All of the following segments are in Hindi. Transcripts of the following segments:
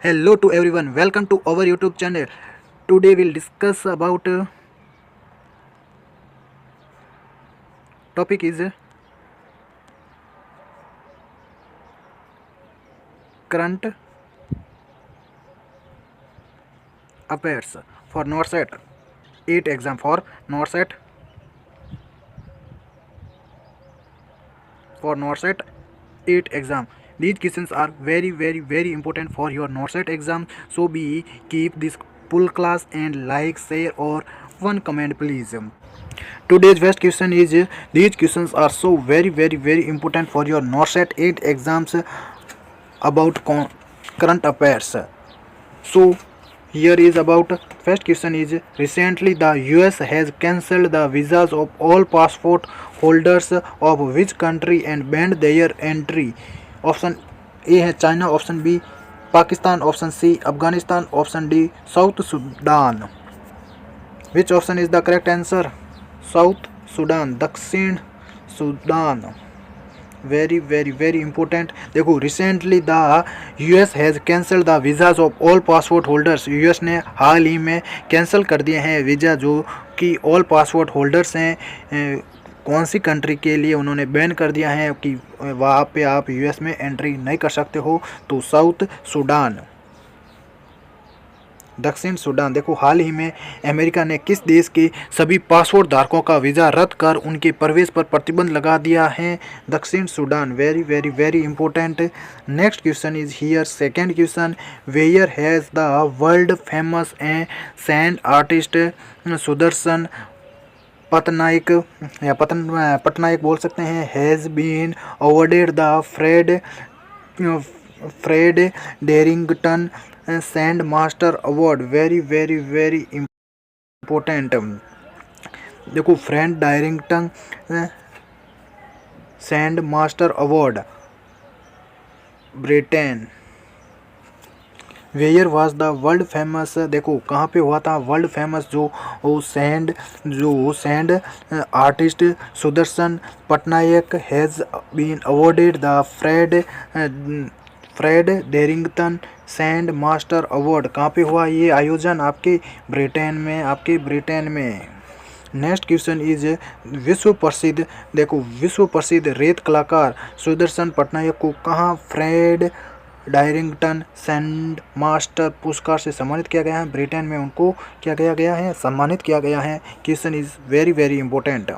Hello to everyone. Welcome to our YouTube channel. Today we'll discuss about topic is current affairs for NORSET 8 exam for NORSET 8 exam. These questions are very important for your NORSET exam. So be keep this full class and like, share or one comment please. Today's first question is these questions are so very important for your NORSET 8 exams about current affairs. So here is about first question is recently the US has cancelled the visas of all passport holders of which country and banned their entry. Option A है China, option B Pakistan, option C Afghanistan, option D South Sudan. Which option is the correct answer? South Sudan, दक्षिण सुडान. Very important. देखो recently the US has cancel the visas of all passport holders. US ने हाल ही में कैंसिल कर दिए हैं वीज़ा जो कि ऑल पासपोर्ट होल्डर्स हैं. कौन सी कंट्री के लिए उन्होंने बैन कर दिया है कि वहाँ पे आप यूएस में एंट्री नहीं कर सकते हो. तो साउथ सुडान, दक्षिण सुडान. देखो हाल ही में अमेरिका ने किस देश के सभी पासपोर्ट धारकों का वीज़ा रद्द कर उनके प्रवेश पर प्रतिबंध लगा दिया है? दक्षिण Sudan. Very important. Next question is here second question. Where has the world famous sand artist Sudarshan Patnaik या पटनायक बोल सकते हैं has been awarded the Fred Darrington sand master award. Very important. देखो Fred Darrington sand master award Britain. Where was the world famous. देखो कहाँ पे हुआ था वर्ल्ड फेमस जो sand artist Sudarshan Patnaik has been awarded the Fred Darrington sand master award. कहाँ पे हुआ ये आयोजन? आपके ब्रिटेन में. नेक्स्ट क्वेश्चन इज विश्व प्रसिद्ध रेत कलाकार सुदर्शन पटनायक को कहाँ फ्रेड डायरिंगटन सैंड मास्टर पुरस्कार से सम्मानित किया गया है? ब्रिटेन में उनको क्या किया गया है? सम्मानित किया गया है. Question is very important.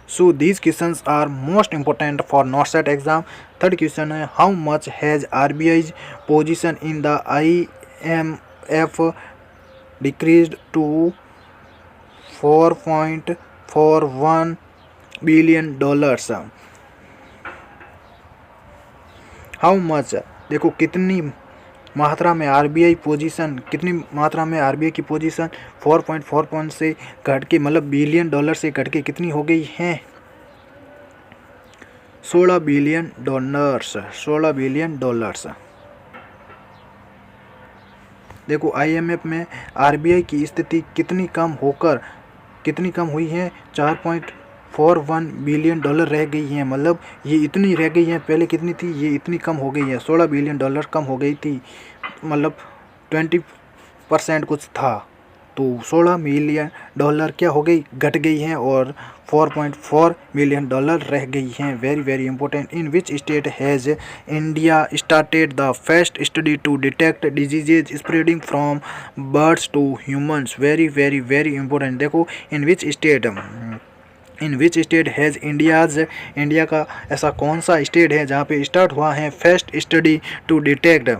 So these questions are most important for NORSET exam. Third question है how much has RBI's position in the IMF decreased to $4.41 billion. How much? देखो कितनी मात्रा में आरबीआई की पोजीशन 4.41 से घट के मतलब बिलियन डॉलर से घट के कितनी हो गई है? 16 बिलियन डॉलर्स. देखो आईएमएफ में आरबीआई की स्थिति कितनी कम हुई है? 4.41 बिलियन डॉलर रह गई है. मतलब ये इतनी रह गई है, पहले कितनी थी? ये इतनी कम हो गई है. 16 बिलियन डॉलर कम हो गई थी, मतलब 20% कुछ था. तो 16 मिलियन डॉलर क्या हो गई? घट गई है और 4.4 मिलियन डॉलर रह गई हैं. Very important. In which state has India started the first study to detect diseases spreading from birds to humans? Very important. देखो in which state has India का ऐसा कौन सा स्टेट है जहाँ पे स्टार्ट हुआ है फर्स्ट स्टडी टू डिटेक्ट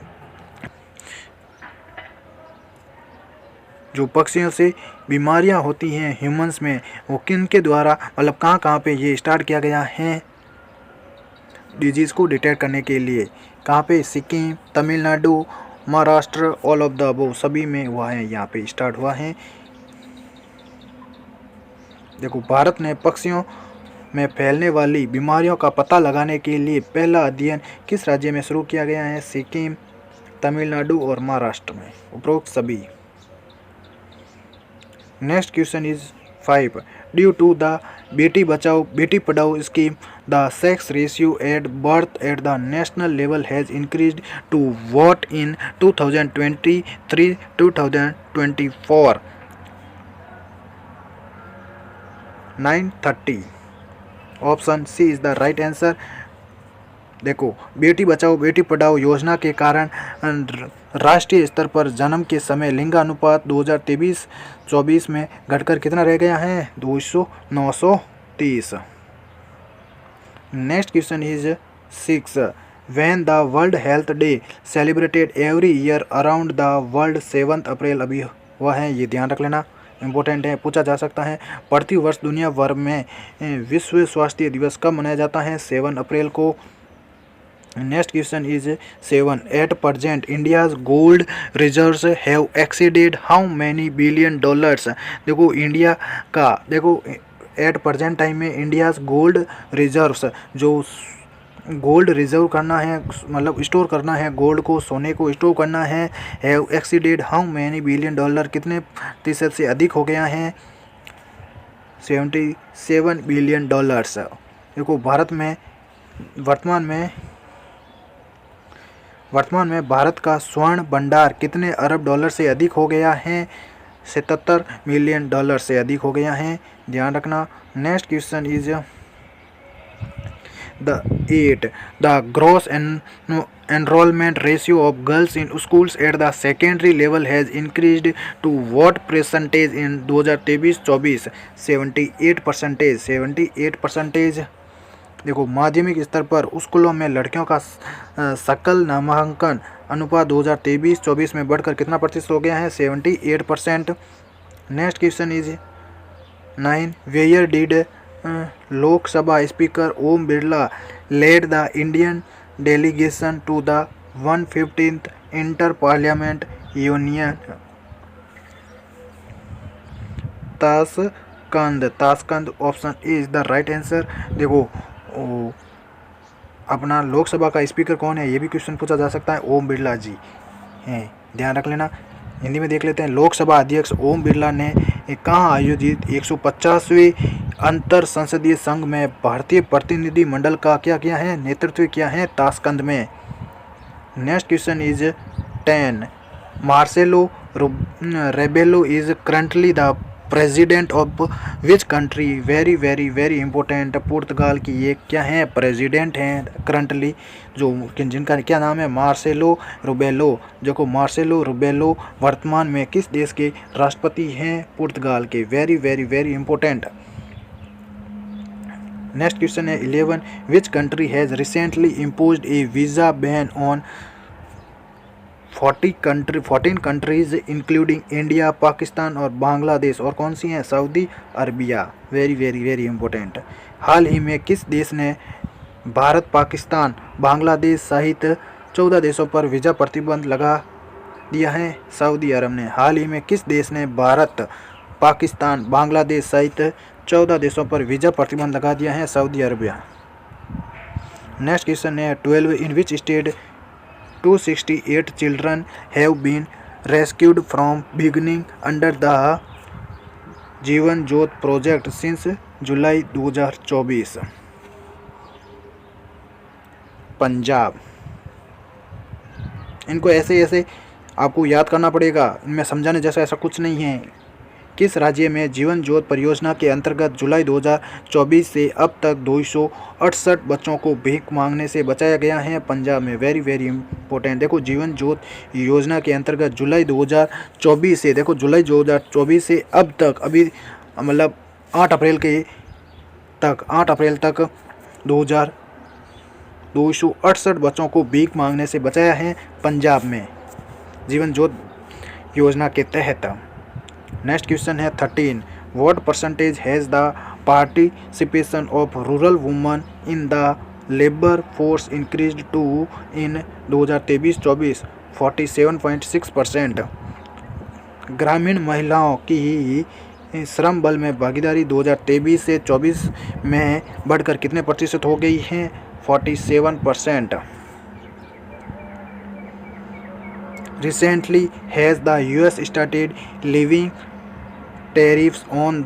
जो पक्षियों से बीमारियां होती हैं ह्यूमंस में, वो किन के द्वारा मतलब कहाँ पे ये स्टार्ट किया गया है डिजीज़ को डिटेक्ट करने के लिए? कहाँ पे? Sikkim, Tamil Nadu, Maharashtra, all of the above सभी में हुआ है, यहाँ पे स्टार्ट हुआ है. देखो भारत ने पक्षियों में फैलने वाली बीमारियों का पता लगाने के लिए पहला अध्ययन किस राज्य में शुरू किया गया है? सिक्किम, तमिलनाडु और महाराष्ट्र में, उपरोक्त सभी. Next question is 5. Due to the Beti Bachao Beti Padhao scheme, the sex ratio at birth at the national level has increased to what in 2023-2024? 9:30. Option C is the right answer. देखो, बेटी बचाओ बेटी पढ़ाओ योजना के कारण राष्ट्रीय स्तर पर जन्म के समय लिंगानुपात 2023-24 में घटकर कितना रह गया है? 930। Next question is 6. When the world health day celebrated every year around the world 7 अप्रैल, अभी वह है, ये ध्यान रख लेना, इम्पोर्टेंट है, पूछा जा सकता है। प्रति वर्ष दुनिया भर में विश्व स्वास्थ्य दिवस कब मनाया जाता है? 7 अप्रैल को। Next question is 7. At present India's gold reserves have exceeded how many billion dollars? देखो, इंडिया का, देखो, एट प्रजेंट टाइम में इंडियाज गोल्ड रिजर्व्स, जो गोल्ड रिजर्व करना है, मतलब स्टोर करना है, गोल्ड को, सोने को स्टोर करना है, have exceeded how many billion dollar, कितने प्रतिशत से अधिक हो गया है? 77 बिलियन डॉलर्स। देखो, भारत में वर्तमान में भारत का स्वर्ण भंडार कितने अरब डॉलर से अधिक हो गया है? 77 मिलियन डॉलर से अधिक हो गया है, ध्यान रखना। Next question is the 8. The gross enrollment ratio of girls in schools at the secondary level has increased to what percentage in 2023-24? 78%। 78%। देखो, माध्यमिक स्तर पर स्कूलों में लड़कियों का सकल नामांकन अनुपात 2023-24 में बढ़कर कितना प्रतिशत हो गया है? 78%। Next question is 9. Where did Lok Sabha speaker Om Birla led the Indian delegation to the 115th inter parliament union? Tashkent option is the right answer. देखो, अपना लोकसभा का स्पीकर कौन है, ये भी क्वेश्चन पूछा जा सकता है, ओम बिरला जी हैं, ध्यान रख लेना। हिंदी में देख लेते हैं। लोकसभा अध्यक्ष ओम बिरला ने कहाँ आयोजित 150वें अंतर संसदीय संघ में भारतीय प्रतिनिधि मंडल का क्या किया है? नेतृत्व किया है? ताशकंद में। Next question is 10. Marcelo Rebelo is currently the president of which country? Very very very important, पुर्तगाल की ये क्या है? प्रेसिडेंट हैं करंटली, जो जिनका क्या नाम है? मार्सेलो रुबेलो। देखो, मार्सेलो रुबेलो वर्तमान में किस देश के राष्ट्रपति हैं? पुर्तगाल के। Very very very important. Next question है 11. Which country has recently imposed a visa ban on 14 countries including India, Pakistan और बांग्लादेश? और कौन सी हैं? Saudi Arabia. Very very very important. हाल ही में किस देश ने भारत, पाकिस्तान, बांग्लादेश सहित 14 देशों पर वीज़ा प्रतिबंध लगा दिया है? सऊदी अरब ने। हाल ही में किस देश ने भारत, पाकिस्तान, बांग्लादेश सहित 14 देशों पर वीज़ा प्रतिबंध लगा दिया है? Saudi Arabia. नेक्स्ट क्वेश्चन है 12. इन which state 268 children have been rescued from beginning under the जीवन ज्योत प्रोजेक्ट since जुलाई 2024? पंजाब। इनको ऐसे आपको याद करना पड़ेगा, इनमें समझाने जैसा ऐसा कुछ नहीं है। किस राज्य में जीवन ज्योत परियोजना के अंतर्गत जुलाई 2024 से अब तक 268 बच्चों को भीख मांगने से बचाया गया है? पंजाब में। Very very important. देखो, जीवन ज्योत योजना के अंतर्गत जुलाई 2024 से, देखो, जुलाई 2024 से अब तक, अभी मतलब 8 अप्रैल तक 268 बच्चों को भीख मांगने से बचाया है पंजाब में, जीवन ज्योत योजना के तहत। नेक्स्ट क्वेश्चन है 13. What percentage has the participation of rural woman in the labour force increased to in 2023-24? 47.6%। ग्रामीण महिलाओं की श्रम बल में भागीदारी 2023 से 24 में बढ़कर कितने प्रतिशत हो गई है? 47%। Recently, has the US started levying tariffs on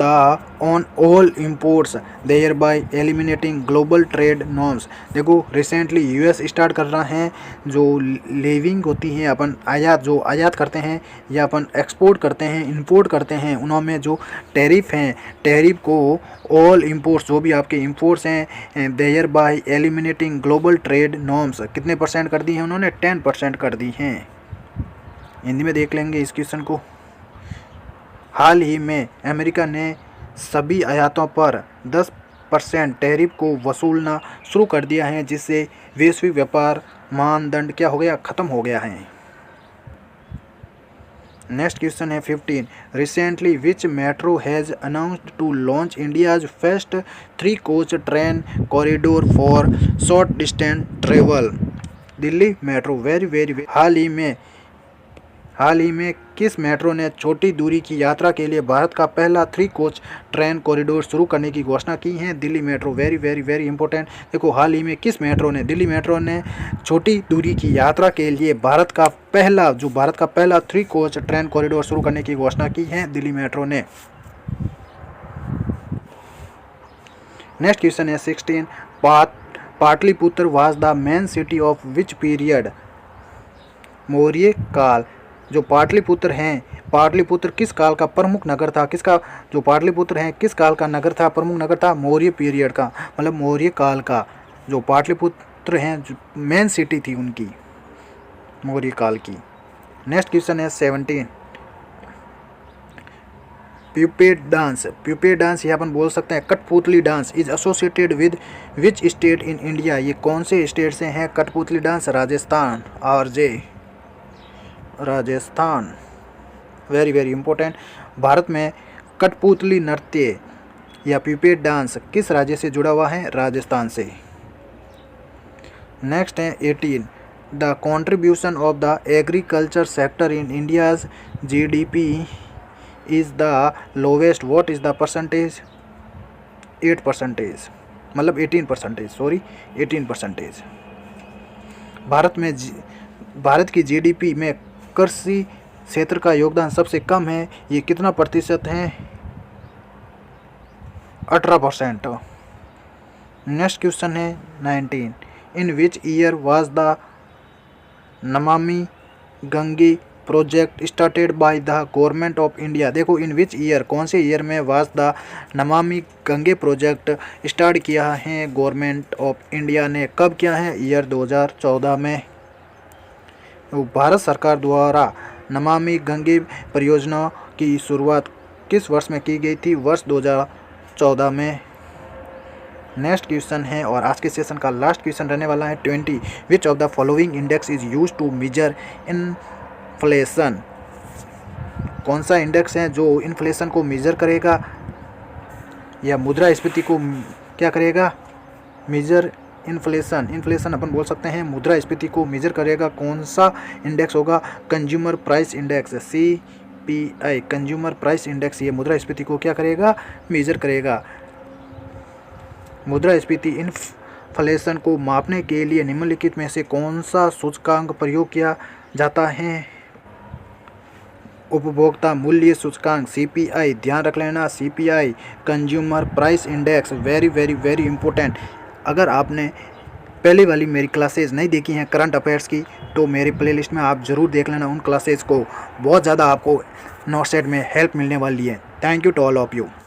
all imports, thereby eliminating global trade norms। देखो रिसेंटली यूएस स्टार्ट कर रहा है जो लेविंग होती है, अपन आयात करते हैं या अपन एक्सपोर्ट करते हैं, इंपोर्ट करते हैं, उनमें जो टैरिफ हैं, टैरिफ को ऑल इंपोर्ट्स, जो भी आपके इंपोर्ट्स हैं, thereby eliminating global trade norms, कितने परसेंट कर दी हैं उन्होंने? 10% कर दी हैं। हिंदी में देख लेंगे इस क्वेश्चन को। हाल ही में अमेरिका ने सभी आयातों पर 10% टैरिफ को वसूलना शुरू कर दिया है, जिससे वैश्विक व्यापार मानदंड क्या हो गया? ख़त्म हो गया है। नेक्स्ट क्वेश्चन है 15। Recently which metro has announced to launch India's first 3 coach train corridor for short distance travel? Delhi metro. Very हाल ही में किस मेट्रो ने छोटी दूरी की यात्रा के लिए भारत का पहला 3 कोच ट्रेन कॉरिडोर शुरू करने की घोषणा की है? दिल्ली मेट्रो। Very important. देखो हाल ही में किस मेट्रो ने, दिल्ली मेट्रो ने छोटी दूरी की यात्रा के लिए भारत का पहला 3 कोच ट्रेन कॉरिडोर शुरू करने की घोषणा की है, दिल्ली मेट्रो ने। नेक्स्ट क्वेश्चन है 16। Pataliputra was the main city of which period? Maurya काल। जो पाटलिपुत्र किस काल का प्रमुख नगर था? जो पाटलिपुत्र है किस काल का नगर था, प्रमुख नगर था? मौर्य पीरियड का, मतलब मौर्य काल का। जो पाटलिपुत्र हैं, जो मेन सिटी थी उनकी, मौर्य काल की। नेक्स्ट क्वेश्चन है 17। प्यूपेट डांस ये अपन बोल सकते हैं कठपुतली dance is associated with which state in India? ये कौन से स्टेट से हैं कठपुतली dance? Rajasthan. Rajasthan. Very important. Bharat में कठपुतली नृत्य या प्यूपेट डांस किस राज्य से जुड़ा हुआ है? राजस्थान से। नेक्स्ट है 18। The contribution of the agriculture sector in India's GDP is the lowest. What is the percentage? 8%, मतलब 18%। भारत की जीडीपी में कृषि क्षेत्र का योगदान सबसे कम है, ये कितना प्रतिशत है? 18%। नेक्स्ट क्वेश्चन है 19। इन which year was the Namami Gange project started by the government of India? देखो इन विच ईयर, कौन से ईयर में was the Namami Gange project start किया है गवर्नमेंट ऑफ इंडिया ने? कब किया है? ईयर 2014 में। भारत सरकार द्वारा नमामि गंगे परियोजना की शुरुआत किस वर्ष में की गई थी? वर्ष 2014 में। नेक्स्ट क्वेश्चन है और आज के सेशन का लास्ट क्वेश्चन रहने वाला है 20। Which of the following index is use to measure inflation? कौन सा इंडेक्स है जो इन्फ्लेशन को मेजर करेगा या मुद्रास्फीति को क्या करेगा? मेजर इन्फ्लेशन अपन बोल सकते हैं, मुद्रास्फीति को मेजर करेगा। कौन सा इंडेक्स होगा? Consumer price index, CPI, consumer price index. ये मुद्रास्फीति को क्या करेगा? मेजर करेगा। मुद्रास्फीति इन्फ्लेशन को मापने के लिए निम्नलिखित में से कौन सा सूचकांक प्रयोग किया जाता है? उपभोक्ता मूल्य सूचकांक, CPI। ध्यान रख लेना, CPI, consumer price index. Very important. अगर आपने पहले वाली मेरी क्लासेज नहीं देखी हैं करंट अफेयर्स की, तो मेरी प्लेलिस्ट में आप ज़रूर देख लेना उन क्लासेज को। बहुत ज़्यादा आपको नोट सेट में हेल्प मिलने वाली है। Thank you to all of you.